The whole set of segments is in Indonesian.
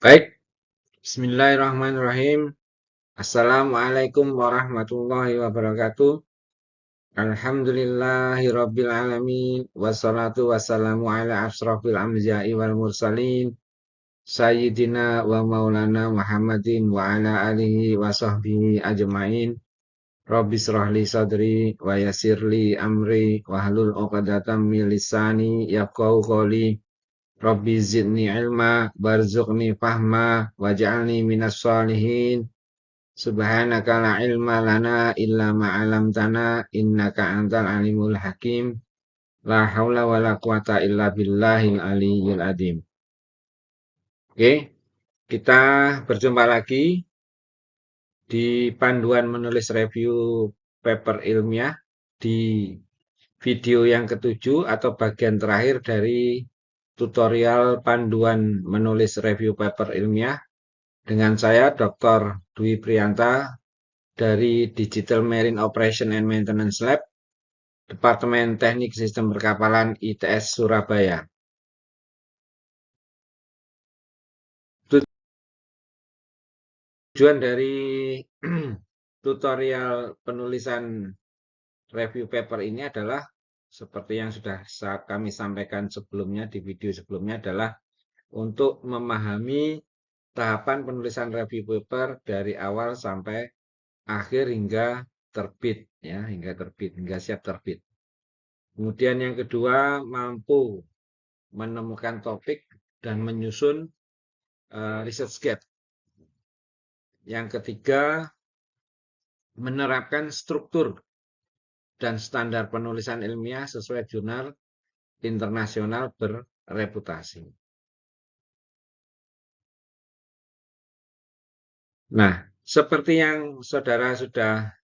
Baik, Bismillahirrahmanirrahim. Assalamualaikum warahmatullahi wabarakatuh. Alhamdulillahirabbil alamin wassalatu wassalamu ala asrofil anbiya'i wal mursalin sayyidina wa maulana Muhammadin wa ala alihi wa sahbihi ajmain. Rabbi shrah li sadri wa yassir li amri wa hlul 'uqdatam min lisani yafqahu qawli. Rabbi zidni ilma warzuqni fahma waj'alni minas sholihin. Subhanaka la ilma lana illa ma 'allamtana innaka antal alimul hakim. La haula wala quwata illa billahil aliyyil azim. Oke, kita berjumpa lagi di panduan menulis review paper ilmiah di video yang ketujuh atau bagian terakhir dari tutorial panduan menulis review paper ilmiah dengan saya Dr. Dwi Prianta dari Digital Marine Operation and Maintenance Lab, Departemen Teknik Sistem Perkapalan ITS Surabaya. Tujuan dari tutorial penulisan review paper ini adalah seperti yang sudah kami sampaikan sebelumnya di video sebelumnya adalah untuk memahami tahapan penulisan review paper dari awal sampai akhir hingga terbit ya, hingga siap terbit. Kemudian yang kedua mampu menemukan topik dan menyusun research gap. Yang ketiga menerapkan struktur dan standar penulisan ilmiah sesuai jurnal internasional berreputasi. Nah, seperti yang saudara sudah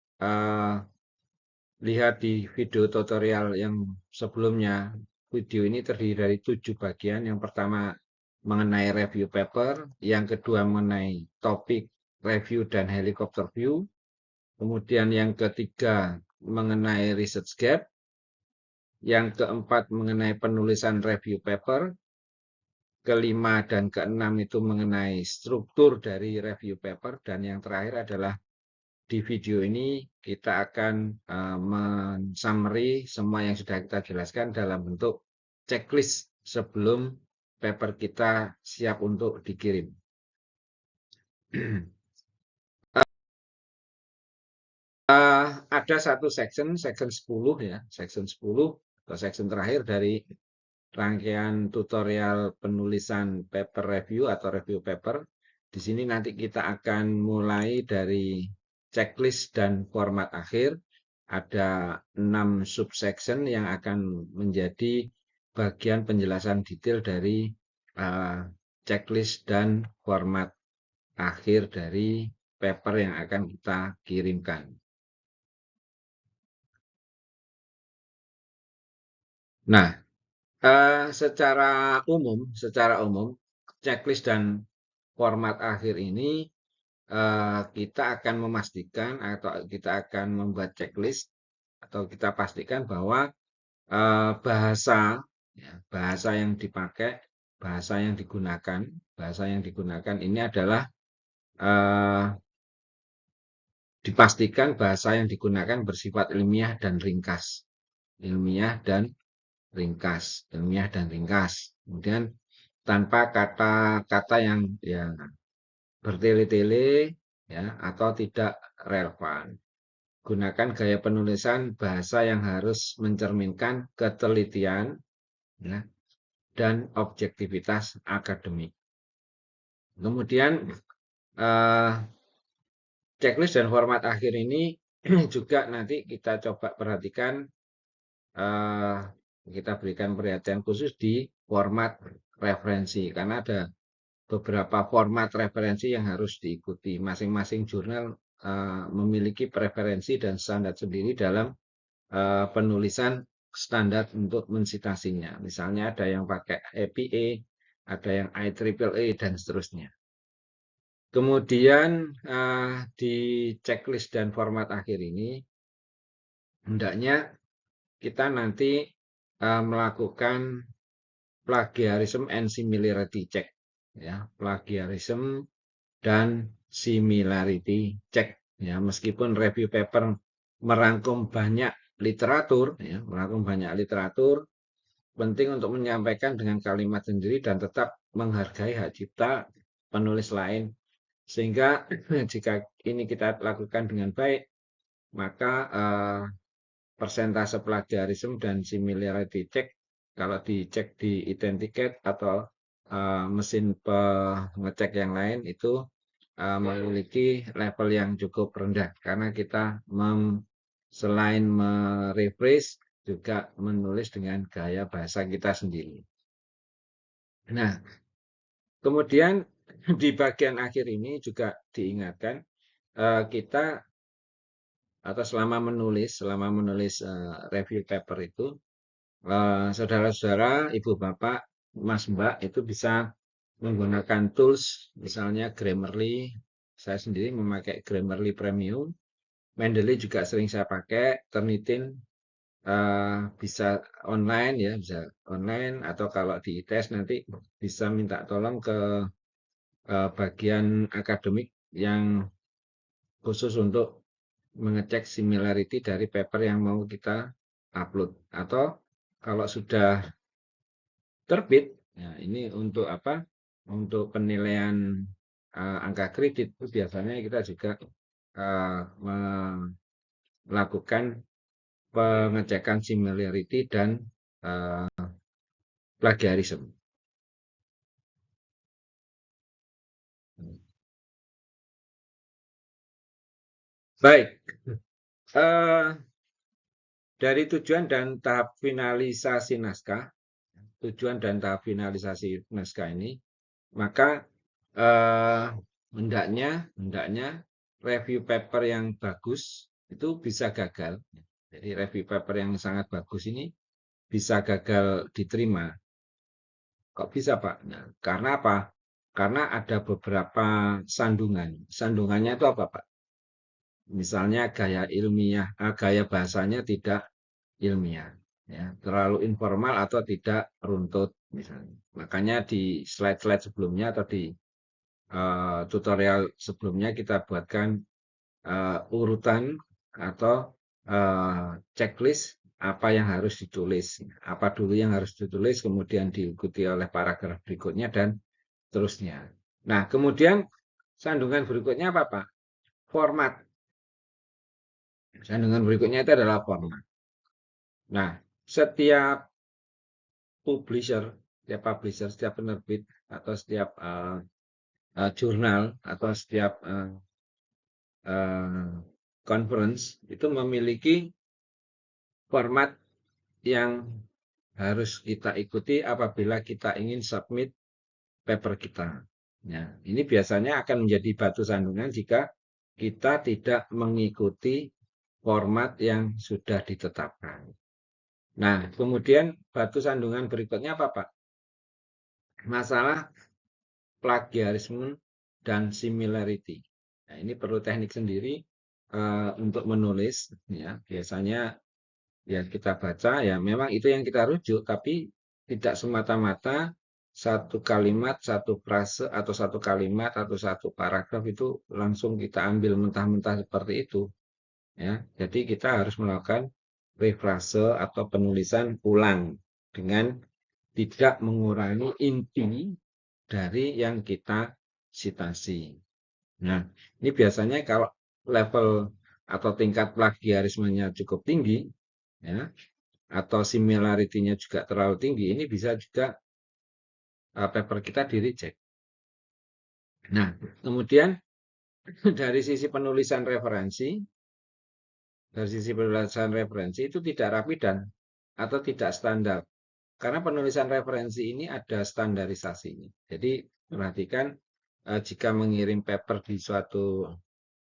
lihat di video tutorial yang sebelumnya, video ini terdiri dari 7 bagian. Yang pertama mengenai review paper, yang kedua mengenai topik review dan helikopter view, kemudian yang ketiga mengenai research gap, yang keempat mengenai penulisan review paper, kelima dan keenam itu mengenai struktur dari review paper, dan yang terakhir adalah di video ini kita akan men-summary semua yang sudah kita jelaskan dalam bentuk checklist sebelum paper kita siap untuk dikirim. Ada satu section 10 ya, section 10 atau section terakhir dari rangkaian tutorial penulisan paper review atau review paper. Di sini nanti kita akan mulai dari checklist dan format akhir. Ada 6 subsection yang akan menjadi bagian penjelasan detail dari checklist dan format akhir dari paper yang akan kita kirimkan. Nah, secara umum checklist dan format akhir ini kita akan memastikan atau kita akan membuat checklist atau kita pastikan bahwa bahasa yang dipakai, bahasa yang digunakan ini adalah dipastikan bahasa yang digunakan bersifat ilmiah dan ringkas. Kemudian tanpa kata-kata yang bertele-tele ya atau tidak relevan. Gunakan gaya penulisan bahasa yang harus mencerminkan ketelitian ya, dan objektivitas akademik. Kemudian checklist dan format akhir ini juga nanti kita coba perhatikan, kita berikan perhatian khusus di format referensi karena ada beberapa format referensi yang harus diikuti. Masing-masing jurnal memiliki preferensi dan standar sendiri dalam penulisan standar untuk mensitasinya. Misalnya ada yang pakai APA, ada yang IEEE dan seterusnya. Kemudian di checklist dan format akhir ini hendaknya kita nanti melakukan plagiarism and similarity check. ya, plagiarism dan similarity check. Ya, meskipun review paper merangkum banyak literatur, ya, penting untuk menyampaikan dengan kalimat sendiri dan tetap menghargai hak cipta penulis lain. Sehingga jika ini kita lakukan dengan baik, maka persentase plagiarisme dan similarity check kalau dicek di Identicate atau mesin pengecek yang lain itu memiliki level yang cukup rendah karena kita selain merephrase juga menulis dengan gaya bahasa kita sendiri. Nah, kemudian di bagian akhir ini juga diingatkan kita atau selama menulis review paper itu saudara-saudara, ibu bapak, mas mbak itu bisa menggunakan tools misalnya Grammarly. Saya sendiri memakai Grammarly Premium. Mendeley juga sering saya pakai. Turnitin bisa online ya, bisa online atau kalau di tes nanti bisa minta tolong ke bagian akademik yang khusus untuk mengecek similarity dari paper yang mau kita upload. Atau kalau sudah terbit, ya ini untuk apa? Untuk penilaian angka kredit itu biasanya kita juga melakukan pengecekan similarity dan plagiarism. Baik, dari tujuan dan tahap finalisasi naskah, ini, maka hendaknya review paper yang bagus itu bisa gagal. Jadi review paper yang sangat bagus ini bisa gagal diterima. Kok bisa, Pak? Nah, karena apa? Karena ada beberapa sandungan. Sandungannya itu apa, Pak? Misalnya gaya bahasanya tidak ilmiah, ya, terlalu informal atau tidak runtut, misalnya. Makanya di slide-slide sebelumnya atau di tutorial sebelumnya kita buatkan urutan atau checklist apa yang harus ditulis, apa dulu yang harus ditulis, kemudian diikuti oleh paragraf berikutnya dan seterusnya. Nah, kemudian sandungan berikutnya apa, Pak? Format. Sandungan berikutnya itu adalah format. Nah, setiap setiap penerbit atau setiap jurnal atau setiap conference itu memiliki format yang harus kita ikuti apabila kita ingin submit paper kita. Ya, ini biasanya akan menjadi batu sandungan jika kita tidak mengikuti format yang sudah ditetapkan. Nah, kemudian batu sandungan berikutnya apa, Pak? Masalah plagiarisme dan similarity. Nah, ini perlu teknik sendiri untuk menulis. Ya, biasanya ya kita baca ya memang itu yang kita rujuk, tapi tidak semata-mata satu kalimat, satu frase atau satu kalimat atau satu paragraf itu langsung kita ambil mentah-mentah seperti itu. Ya, jadi kita harus melakukan refrase atau penulisan ulang dengan tidak mengurangi inti dari yang kita citasi. Nah, ini biasanya kalau level atau tingkat plagiarismenya cukup tinggi, ya, atau similarity-nya juga terlalu tinggi, ini bisa juga paper kita di reject. Nah, kemudian dari sisi penulisan referensi, itu tidak rapi dan atau tidak standar. Karena penulisan referensi ini ada standarisasinya. Jadi perhatikan jika mengirim paper di suatu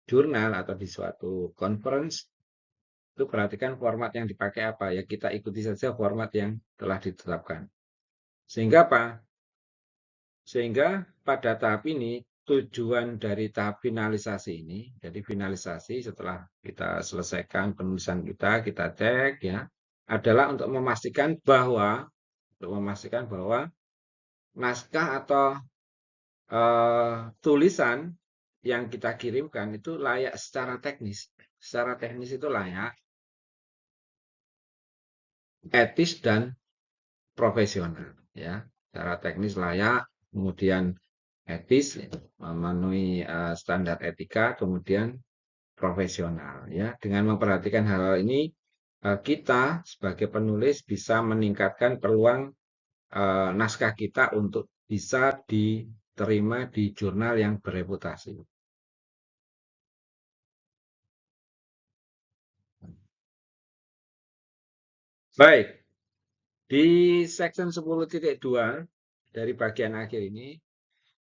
jurnal atau di suatu conference, itu perhatikan format yang dipakai apa. Ya kita ikuti saja format yang telah ditetapkan. Sehingga apa? Sehingga pada tahap ini tujuan dari tahap finalisasi ini, jadi finalisasi setelah kita selesaikan penulisan kita cek ya, adalah untuk memastikan bahwa naskah atau tulisan yang kita kirimkan itu layak secara teknis. Secara teknis itu layak, etis dan profesional, ya. Secara teknis layak, kemudian etis, memenuhi standar etika, kemudian profesional, ya. Dengan memperhatikan hal-hal ini, kita sebagai penulis bisa meningkatkan peluang naskah kita untuk bisa diterima di jurnal yang bereputasi. Baik, di section 10.2 dari bagian akhir ini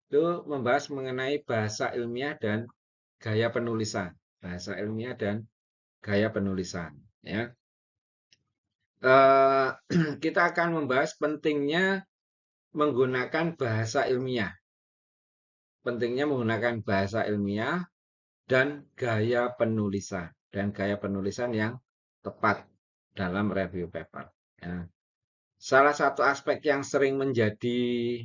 itu membahas mengenai bahasa ilmiah dan gaya penulisan. Bahasa ilmiah dan gaya penulisan, ya. Kita akan membahas pentingnya menggunakan bahasa ilmiah. Pentingnya menggunakan bahasa ilmiah dan gaya penulisan. Dan gaya penulisan yang tepat dalam review paper. Ya. Salah satu aspek yang sering menjadi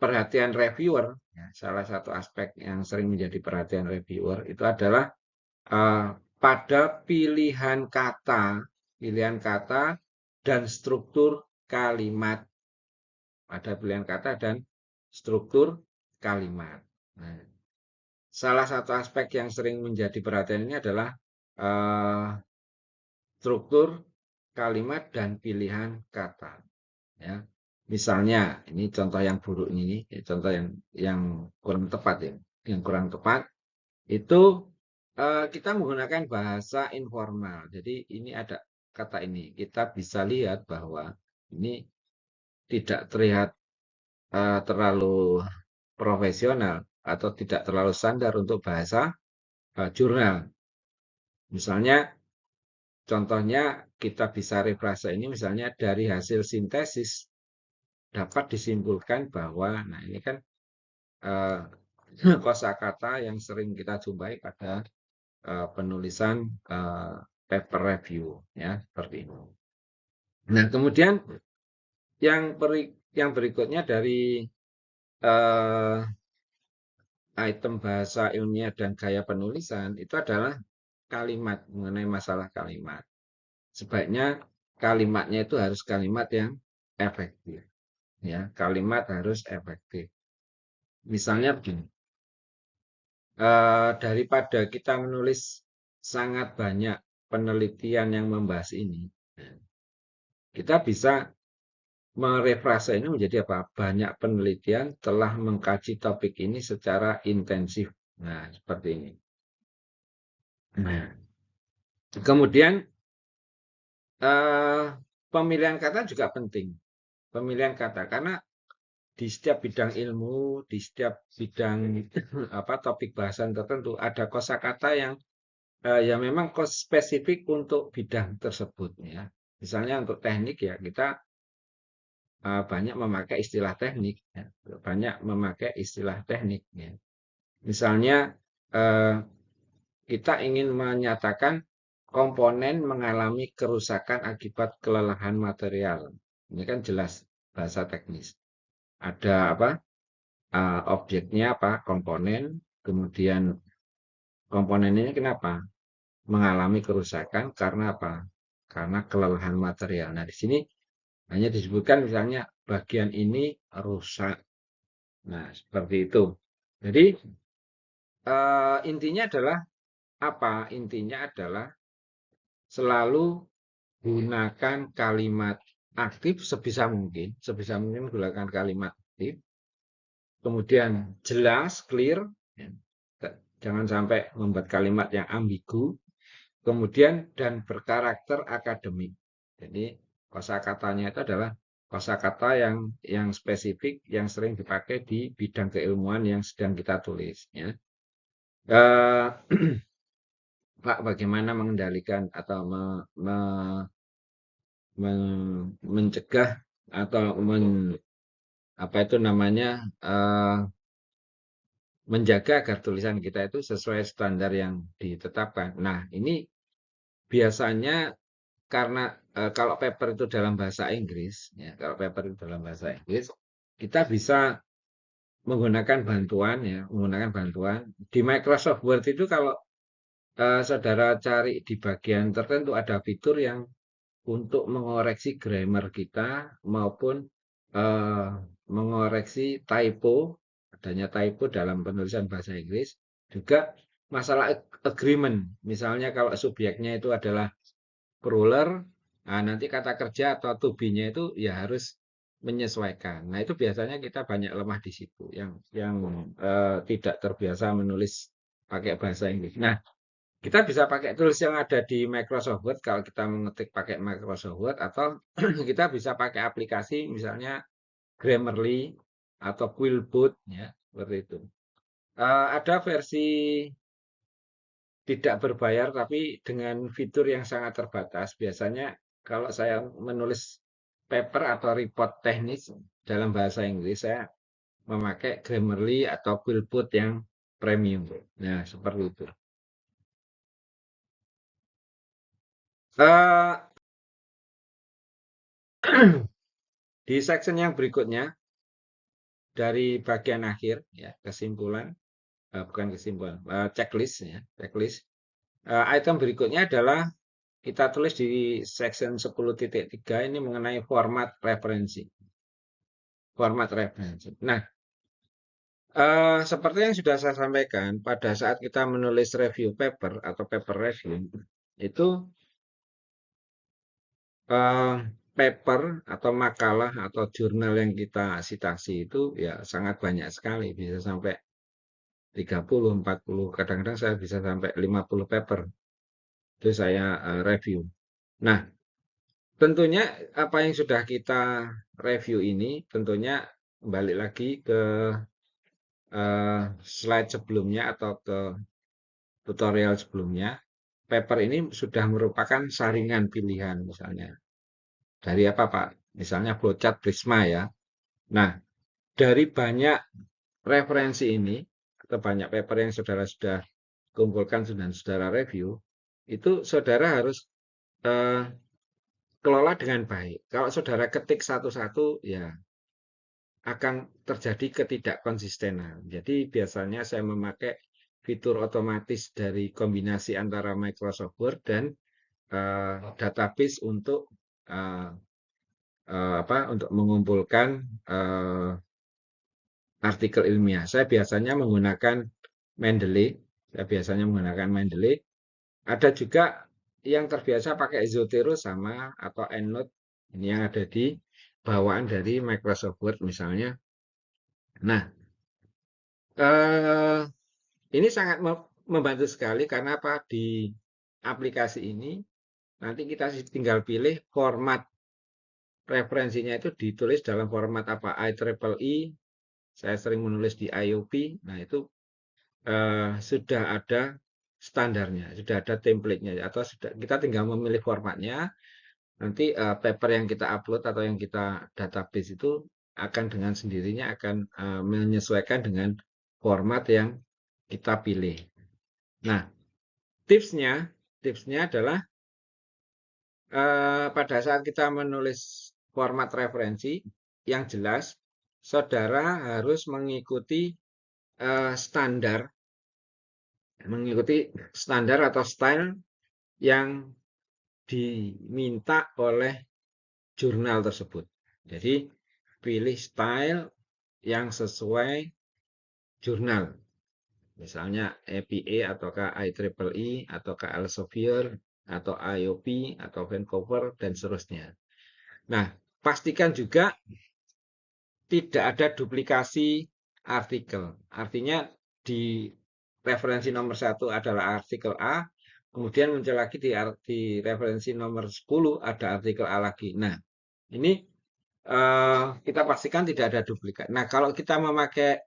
perhatian reviewer, ya, salah satu aspek yang sering menjadi perhatian reviewer itu adalah pada pilihan kata dan struktur kalimat. Pada pilihan kata dan struktur kalimat. Nah, salah satu aspek yang sering menjadi perhatian ini adalah struktur kalimat dan pilihan kata. Ya. Misalnya, ini contoh yang buruk ini, contoh yang kurang tepat ya. Yang kurang tepat itu kita menggunakan bahasa informal. Jadi ini ada kata ini. Kita bisa lihat bahwa ini tidak terlihat terlalu profesional atau tidak terlalu standar untuk bahasa jurnal. Misalnya, contohnya kita bisa refrase ini misalnya dari hasil sintesis dapat disimpulkan bahwa, nah ini kan kosakata yang sering kita jumpai pada penulisan paper review, ya seperti ini. Nah, kemudian yang berikutnya dari item bahasa ilmiah dan gaya penulisan itu adalah kalimat, mengenai masalah kalimat. Sebaiknya kalimatnya itu harus kalimat yang efektif, ya. Kalimat harus efektif. Misalnya begini, daripada kita menulis sangat banyak penelitian yang membahas ini, kita bisa merefrase ini menjadi apa? Banyak penelitian telah mengkaji topik ini secara intensif. Nah, seperti ini. Nah, kemudian pemilihan kata juga penting. Pemilihan kata karena di setiap bidang ilmu, di setiap bidang topik bahasan tertentu ada kosakata yang ya memang spesifik untuk bidang tersebut, ya. Misalnya untuk teknik ya kita banyak memakai istilah teknik, ya. Banyak memakai istilah teknik, ya. Misalnya kita ingin menyatakan komponen mengalami kerusakan akibat kelelahan material. Ini kan jelas bahasa teknis. Ada apa? Objeknya apa? Komponen. Kemudian komponen ini kenapa? Mengalami kerusakan karena apa? Karena kelelahan material. Nah, di sini hanya disebutkan misalnya bagian ini rusak. Nah, seperti itu. Jadi intinya adalah apa? Intinya adalah selalu gunakan kalimat aktif sebisa mungkin gunakan kalimat aktif. Kemudian jelas, clear, ya. Jangan sampai membuat kalimat yang ambigu. Kemudian dan berkarakter akademik. Jadi kosakatanya itu adalah kosakata yang spesifik yang sering dipakai di bidang keilmuan yang sedang kita tulis, ya. Pak, bagaimana mengendalikan atau mencegah atau apa itu namanya menjaga agar tulisan kita itu sesuai standar yang ditetapkan. Nah, ini biasanya karena kalau paper itu dalam bahasa Inggris, ya, kalau paper itu dalam bahasa Inggris, kita bisa menggunakan bantuan ya, menggunakan bantuan. Di Microsoft Word itu kalau saudara cari di bagian tertentu ada fitur yang untuk mengoreksi grammar kita maupun eh, mengoreksi typo, adanya typo dalam penulisan bahasa Inggris. Juga masalah agreement, misalnya kalau subjeknya itu adalah ruler, nah nanti kata kerja atau to be-nya itu ya harus menyesuaikan. Nah itu biasanya kita banyak lemah di situ, yang tidak terbiasa menulis pakai bahasa Inggris. Nah, kita bisa pakai tools yang ada di Microsoft Word kalau kita mengetik pakai Microsoft Word, atau kita bisa pakai aplikasi misalnya Grammarly atau Quillbot ya, seperti itu. Ada versi tidak berbayar tapi dengan fitur yang sangat terbatas. Biasanya kalau saya menulis paper atau report teknis dalam bahasa Inggris, saya memakai Grammarly atau Quillbot yang premium. Nah, seperti itu. Eh, di section yang berikutnya, dari bagian akhir ya, kesimpulan, bukan kesimpulan, checklist ya, checklist. Item berikutnya adalah kita tulis di section 10.3 ini mengenai format referensi. Format referensi. Nah, seperti yang sudah saya sampaikan, pada saat kita menulis review paper atau paper review, itu eh, paper atau makalah atau jurnal yang kita citasi itu ya sangat banyak sekali, bisa sampai 30, 40, kadang-kadang saya bisa sampai 50 paper. Itu saya review. Nah, tentunya apa yang sudah kita review ini, tentunya kembali lagi ke slide sebelumnya atau ke tutorial sebelumnya. Paper ini sudah merupakan saringan pilihan misalnya. Dari apa Pak? Misalnya flowchart Prisma ya. Nah, dari banyak referensi ini, atau banyak paper yang saudara sudah kumpulkan dan saudara review, itu saudara harus eh, kelola dengan baik. Kalau saudara ketik satu-satu, ya akan terjadi ketidakkonsistenan. Jadi biasanya saya memakai fitur otomatis dari kombinasi antara Microsoft Word dan database untuk uh, untuk mengumpulkan uh, artikel ilmiah. Saya biasanya menggunakan Mendeley. Saya biasanya menggunakan Mendeley. Ada juga yang terbiasa pakai Zotero sama atau EndNote. Ini yang ada di bawaan dari Microsoft Word misalnya. Nah, eh, ini sangat membantu sekali karena apa? Di aplikasi ini nanti kita tinggal pilih format referensinya itu ditulis dalam format apa? IEEE. Saya sering menulis di IOP. Nah, itu sudah ada standarnya, sudah ada template-nya, atau sudah kita tinggal memilih formatnya. Nanti paper yang kita upload atau yang kita database itu akan dengan sendirinya akan menyesuaikan dengan format yang kita pilih. Nah, tipsnya adalah pada saat kita menulis format referensi yang jelas, saudara harus mengikuti standar, atau style yang diminta oleh jurnal tersebut. Jadi pilih style yang sesuai jurnal. Misalnya APA ataukah IEEE ataukah Elsevier atau IOP atau Vancouver dan seterusnya. Nah, pastikan juga tidak ada duplikasi artikel. Artinya di referensi nomor 1 adalah artikel A, kemudian muncul lagi di referensi nomor 10 ada artikel A lagi. Nah, ini kita pastikan tidak ada duplikat. Nah, kalau kita memakai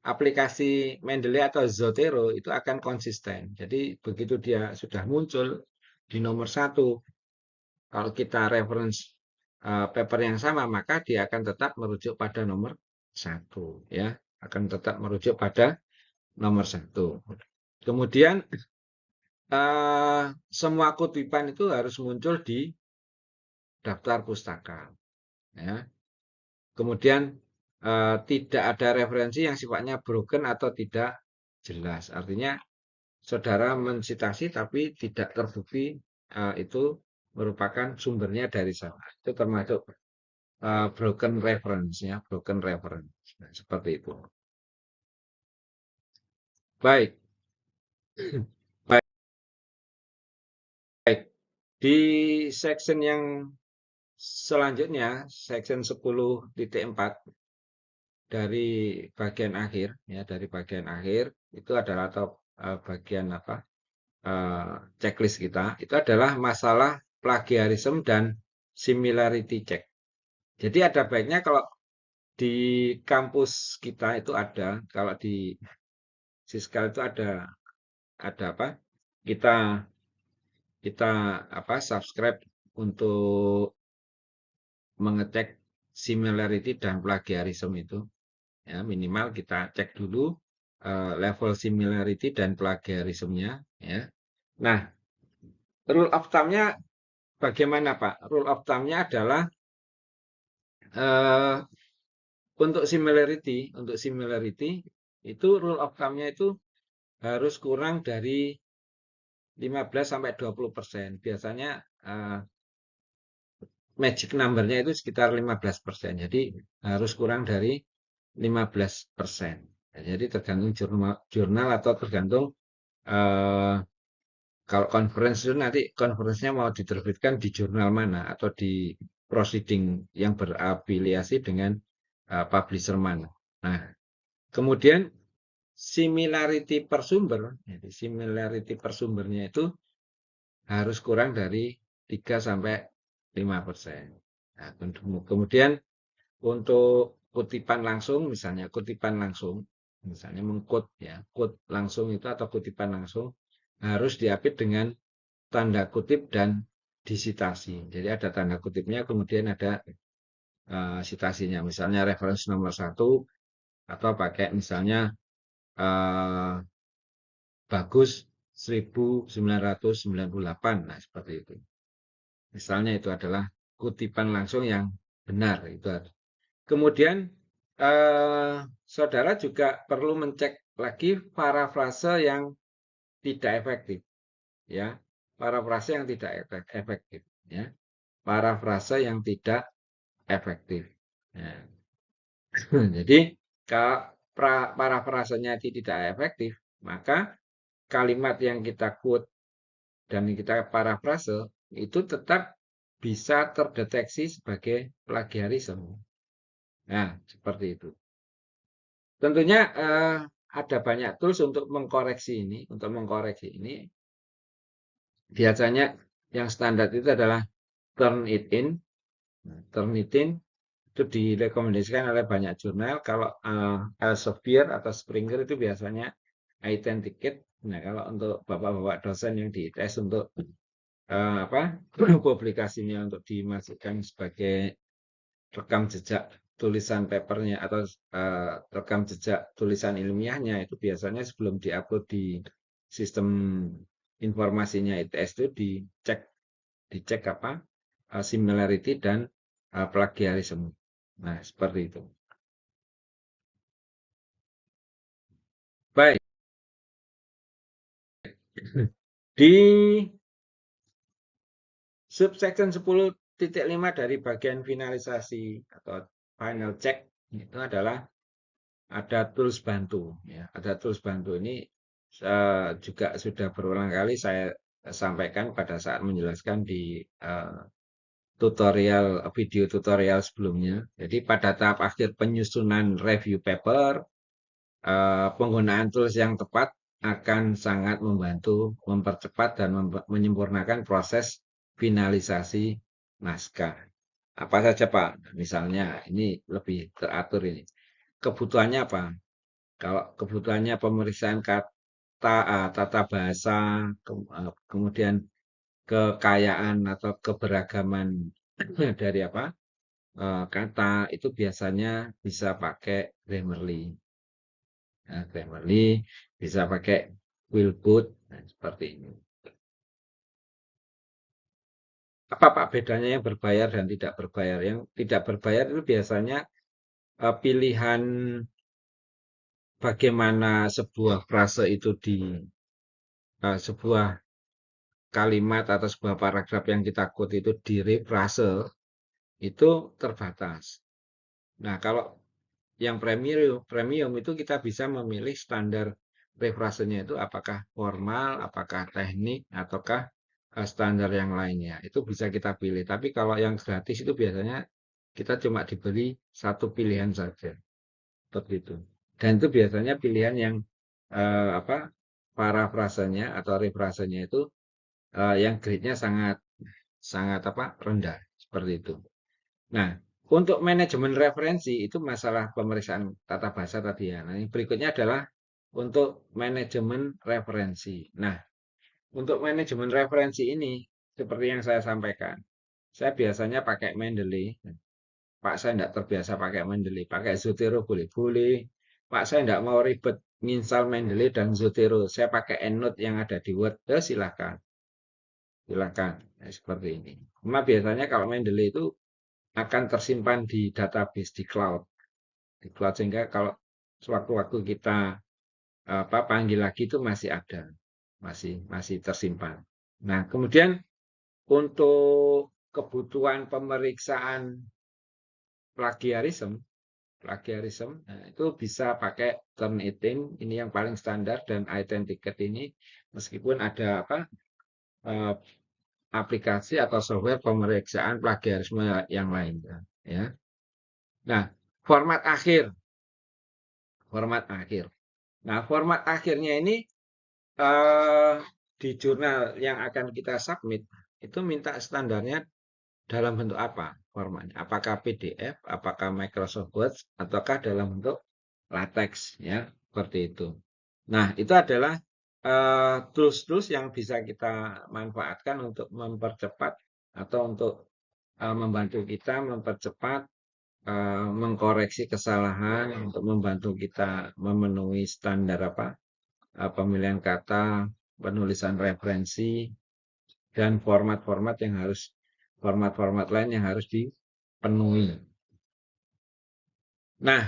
aplikasi Mendeley atau Zotero itu akan konsisten. Jadi begitu dia sudah muncul di nomor 1, kalau kita reference paper yang sama, maka dia akan tetap merujuk pada nomor 1 ya, akan tetap merujuk pada nomor 1. Kemudian semua kutipan itu harus muncul di daftar pustaka ya. Kemudian tidak ada referensi yang sifatnya broken atau tidak jelas. Artinya saudara mensitasi tapi tidak terbukti itu merupakan sumbernya dari sana. Itu termasuk broken reference ya, broken reference. Nah, seperti itu. Baik, baik. Di section yang selanjutnya, section 10.4 dari bagian akhir ya, dari bagian akhir itu adalah atau bagian apa? Checklist kita itu adalah masalah plagiarisme dan similarity check. Jadi ada baiknya kalau di kampus kita itu ada, kalau di Siskal itu ada apa? Kita kita apa? Subscribe untuk mengecek similarity dan plagiarisme itu. Ya, minimal kita cek dulu level similarity dan plagiarismenya. Ya. Nah, rule of thumb-nya bagaimana, Pak? Rule of thumb-nya adalah eh, untuk similarity itu rule of thumb-nya itu harus kurang dari 15 sampai 20%. Biasanya magic number-nya itu sekitar 15%. Jadi harus kurang dari 15%. Jadi tergantung jurnal atau tergantung eh, kalau conference itu nanti conference-nya mau diterbitkan di jurnal mana atau di proceeding yang berafiliasi dengan publisher mana. Nah, kemudian similarity per sumber, jadi similarity per sumbernya itu harus kurang dari 3 sampai 5%. Nah, kemudian untuk kutipan langsung, misalnya mengkut ya, kut langsung itu atau kutipan langsung harus diapit dengan tanda kutip dan disitasi. Jadi ada tanda kutipnya, kemudian ada sitasinya. Misalnya referensi nomor 1 atau pakai misalnya bagus 1998. Nah, seperti itu. Misalnya itu adalah kutipan langsung yang benar. Itu ada. Kemudian saudara juga perlu mencek lagi parafrase yang tidak efektif, ya. Parafrase yang tidak efektif, ya. Parafrase yang tidak efektif. Ya. Jadi kalau parafrasenya tidak efektif, maka kalimat yang kita quote dan kita parafrase itu tetap bisa terdeteksi sebagai plagiarisme. Nah, seperti itu. Tentunya ada banyak tools untuk mengkoreksi ini. Untuk mengkoreksi ini, biasanya yang standar itu adalah Turnitin. Turnitin itu direkomendasikan oleh banyak jurnal. Kalau Elsevier atau Springer itu biasanya Authenticate. Nah, kalau untuk bapak-bapak dosen yang dites untuk apa publikasinya untuk dimasukkan sebagai rekam jejak tulisan papernya atau rekam jejak tulisan ilmiahnya itu biasanya sebelum diupload di sistem informasinya ITS itu dicek apa similarity dan plagiarisme. Nah, seperti itu. Baik. Di subsection 10.5 dari bagian finalisasi atau final check itu adalah ada tools bantu ya. Ada tools bantu ini juga sudah berulang kali saya sampaikan pada saat menjelaskan di video tutorial sebelumnya. Jadi pada tahap akhir penyusunan review paper, penggunaan tools yang tepat akan sangat membantu mempercepat dan menyempurnakan proses finalisasi naskah. Apa saja Pak? Misalnya ini lebih teratur ini. Kebutuhannya apa? Kalau kebutuhannya pemeriksaan tata bahasa, kemudian kekayaan atau keberagaman dari apa kata itu biasanya bisa pakai Grammarly. Nah, Grammarly bisa pakai Quillbot, nah, seperti ini. Apa Pak bedanya yang berbayar dan tidak berbayar? Yang tidak berbayar itu biasanya pilihan bagaimana sebuah frase itu di sebuah kalimat atau sebuah paragraf yang kita quote itu di rephrase itu terbatas. Nah, kalau yang premium itu kita bisa memilih standar rephrasenya itu apakah formal, apakah teknik, ataukah standar yang lainnya. Itu bisa kita pilih. Tapi kalau yang gratis itu biasanya kita cuma diberi satu pilihan saja. Seperti itu. Dan itu biasanya pilihan yang apa parafrasenya atau rephrasenya itu yang grade-nya sangat sangat apa rendah seperti itu. Nah, untuk manajemen referensi itu masalah pemeriksaan tata bahasa tadi ya. Nah, yang berikutnya adalah untuk manajemen referensi. Nah, untuk manajemen referensi ini seperti yang saya sampaikan, saya biasanya pakai Mendeley. Pak, saya tidak terbiasa pakai Mendeley, pakai Zotero boleh-boleh. Pak, saya tidak mau ribet nginstal Mendeley dan Zotero. Saya pakai EndNote yang ada di Word. Ya, silakan. Silakan. Nah, seperti ini. Cuma biasanya kalau Mendeley itu akan tersimpan di database di cloud. Di cloud sehingga kalau sewaktu-waktu kita panggil lagi itu masih ada. Masih tersimpan. Nah, kemudian untuk kebutuhan pemeriksaan plagiarisme nah, itu bisa pakai Turnitin, ini yang paling standar, dan iThenticated ini meskipun ada aplikasi atau software pemeriksaan plagiarisme yang lainnya ya. Nah, format akhir. Nah, format akhirnya ini di jurnal yang akan kita submit itu minta standarnya dalam bentuk apa formatnya? Apakah PDF, apakah Microsoft Word, ataukah dalam bentuk LaTeX ya, seperti itu. Nah, itu adalah tools-tools yang bisa kita manfaatkan untuk mempercepat atau untuk membantu kita mempercepat mengkoreksi kesalahan, untuk membantu kita memenuhi standar pemilihan kata, penulisan referensi, dan format-format lain yang harus dipenuhi. Nah,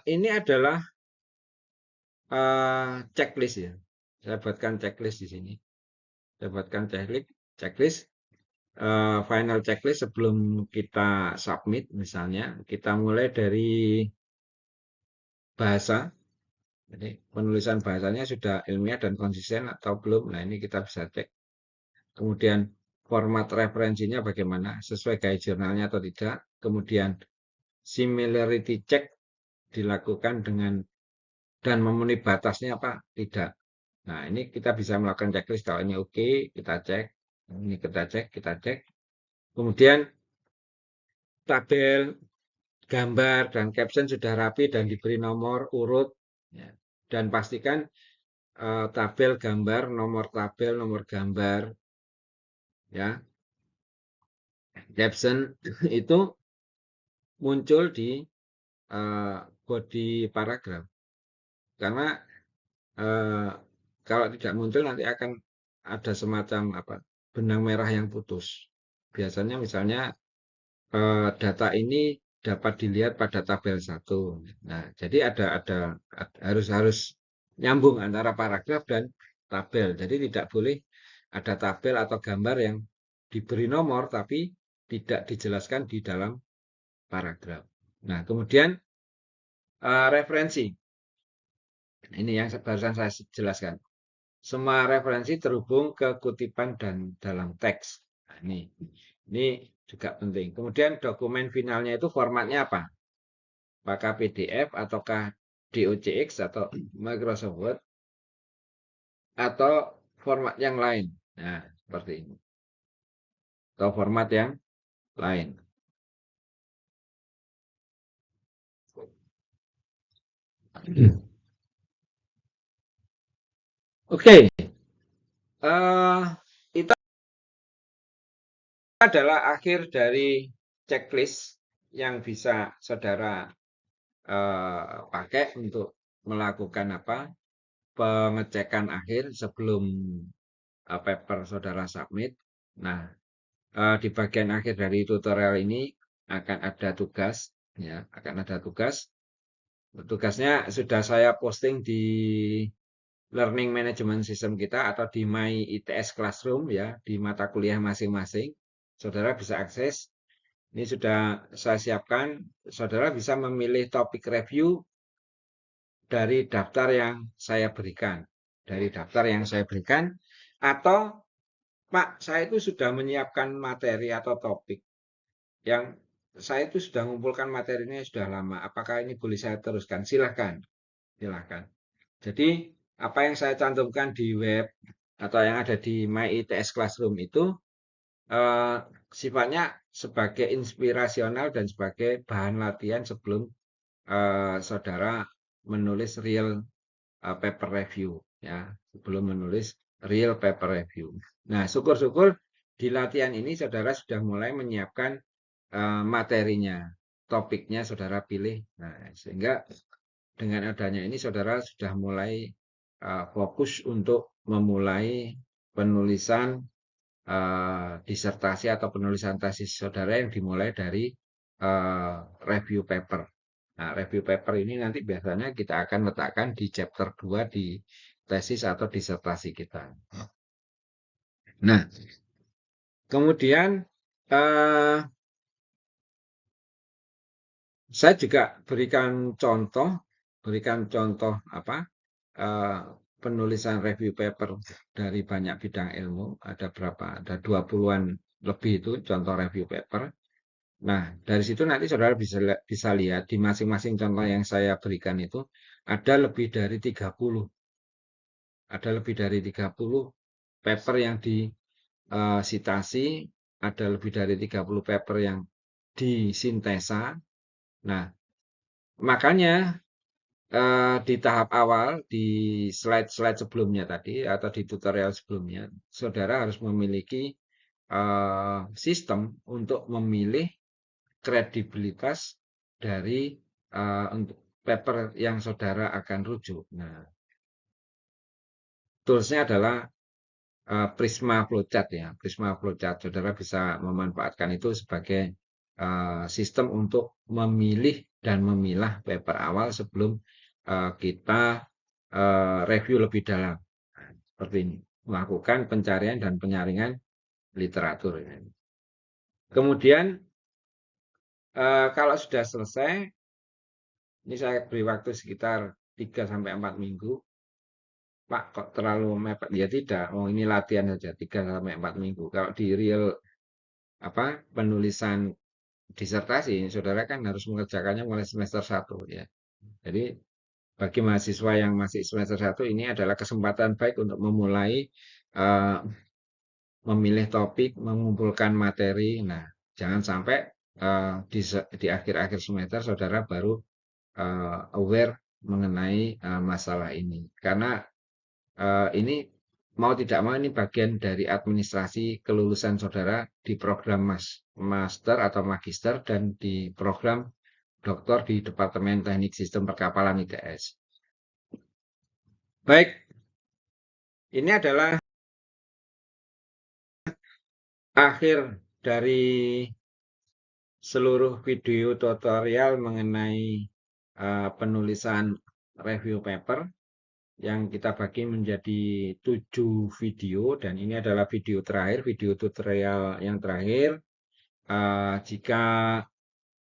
ini adalah checklist ya. Saya buatkan checklist di sini. Saya buatkan checklist final checklist sebelum kita submit misalnya. Kita mulai dari bahasa. Jadi penulisan bahasanya sudah ilmiah dan konsisten atau belum. Nah, ini kita bisa cek. Kemudian format referensinya bagaimana, sesuai gaya jurnalnya atau tidak. Kemudian similarity check dilakukan dengan dan memenuhi batasnya apa tidak. Nah, ini kita bisa melakukan checklist. Kalau ini oke, kita cek. Ini kita cek. Kemudian tabel, gambar, dan caption sudah rapi dan diberi nomor urut. Ya. Dan pastikan tabel, gambar, nomor tabel, nomor gambar, ya, caption itu muncul di body paragraf. Karena kalau tidak muncul nanti akan ada semacam benang merah yang putus. Biasanya misalnya data ini dapat dilihat pada tabel 1. Nah, jadi harus nyambung antara paragraf dan tabel. Jadi tidak boleh ada tabel atau gambar yang diberi nomor tapi tidak dijelaskan di dalam paragraf. Nah, kemudian referensi. Ini yang barusan saya jelaskan. Semua referensi terhubung ke kutipan dan dalam teks. Nah, ini juga penting. Kemudian dokumen finalnya itu formatnya apa? Apakah PDF ataukah DOCX atau Microsoft Word atau format yang lain? Nah, seperti ini. Atau format yang lain. Oke, itu adalah akhir dari checklist yang bisa saudara pakai untuk melakukan pengecekan akhir sebelum paper saudara submit. Nah, di bagian akhir dari tutorial ini akan ada tugas, ya, akan ada tugas. Tugasnya sudah saya posting di Learning Management System kita atau di My ITS Classroom, ya, di mata kuliah masing-masing. Saudara bisa akses. Ini sudah saya siapkan. Saudara bisa memilih topik review dari daftar yang saya berikan. Dari daftar yang saya berikan. Atau, Pak, saya itu sudah menyiapkan materi atau topik yang saya itu sudah mengumpulkan materinya sudah lama. Apakah ini boleh saya teruskan? Silahkan. Silahkan. Jadi, apa yang saya cantumkan di web atau yang ada di My ITS Classroom itu eh, sifatnya sebagai inspirasional dan sebagai bahan latihan sebelum saudara menulis real paper review, ya, sebelum menulis real paper review. Nah, syukur-syukur di latihan ini saudara sudah mulai menyiapkan materinya, topiknya saudara pilih. Nah, sehingga dengan adanya ini saudara sudah mulai fokus untuk memulai penulisan disertasi atau penulisan tesis saudara yang dimulai dari review paper. Nah, review paper ini nanti biasanya kita akan letakkan di chapter 2 di tesis atau disertasi kita. Nah, kemudian eh, saya juga berikan contoh apa penulisan review paper dari banyak bidang ilmu. Ada berapa? Ada 20-an lebih itu contoh review paper. Nah, dari situ nanti saudara bisa lihat di masing-masing contoh yang saya berikan itu ada lebih dari 30. Ada lebih dari 30 paper yang disitasi, ada lebih dari 30 paper yang disintesa. Nah, makanya di tahap awal, di slide-slide sebelumnya tadi, atau di tutorial sebelumnya, saudara harus memiliki sistem untuk memilih kredibilitas dari untuk paper yang saudara akan rujuk. Nah, toolsnya adalah Prisma Flowchart, ya. Prisma Flowchart, saudara bisa memanfaatkan itu sebagai sistem untuk memilih dan memilah paper awal sebelum kita review lebih dalam. Nah, seperti ini, melakukan pencarian dan penyaringan literatur. Kemudian kalau sudah selesai, ini saya beri waktu sekitar 3-4 minggu. Pak, kok terlalu mepet? Ya tidak, oh ini latihan saja 3-4 minggu. Kalau di real penulisan disertasi, saudara kan harus mengerjakannya mulai semester 1, ya. Jadi bagi mahasiswa yang masih semester 1 ini adalah kesempatan baik untuk memulai uh, memilih topik, mengumpulkan materi. Nah, jangan sampai di akhir-akhir semester saudara baru aware mengenai masalah ini. Karena ini mau tidak mau ini bagian dari administrasi kelulusan saudara di program master atau magister dan di program doktor di Departemen Teknik Sistem Perkapalan ITS. Baik, ini adalah akhir dari seluruh video tutorial mengenai penulisan review paper yang kita bagi menjadi 7 video, dan ini adalah video terakhir, video tutorial yang terakhir. Jika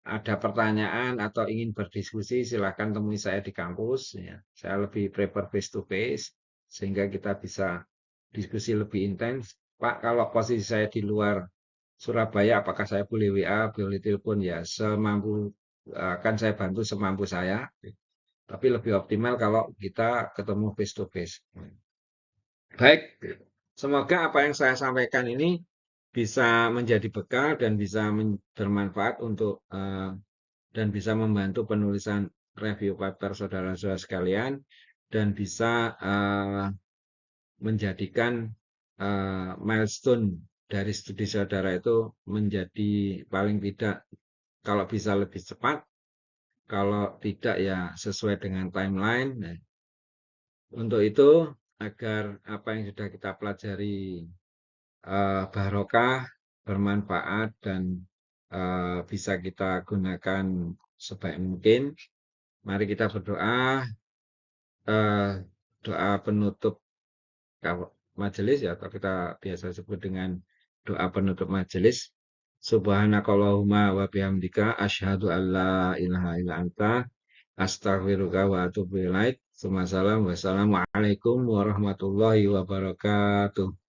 ada pertanyaan atau ingin berdiskusi, silakan temui saya di kampus, ya. Saya lebih prefer face to face sehingga kita bisa diskusi lebih intens. Pak, kalau posisi saya di luar Surabaya, apakah saya boleh WA, boleh telepon? Ya, semampu akan saya bantu semampu saya. Tapi lebih optimal kalau kita ketemu face to face. Baik, semoga apa yang saya sampaikan ini bisa menjadi bekal dan bisa bermanfaat untuk dan bisa membantu penulisan review paper saudara-saudara sekalian dan bisa menjadikan milestone dari studi saudara itu menjadi paling tidak kalau bisa lebih cepat, kalau tidak ya sesuai dengan timeline. Nah, untuk itu agar apa yang sudah kita pelajari barokah, bermanfaat dan bisa kita gunakan sebaik mungkin. Mari kita berdoa, eh, doa penutup majelis ya, atau kita biasa sebut dengan doa penutup majelis. Subhanakallahumma wa bihamdika asyhadu an la ilaha illa anta astaghfiruka wa atubu ilaik. Wassalamualaikum warahmatullahi wabarakatuh.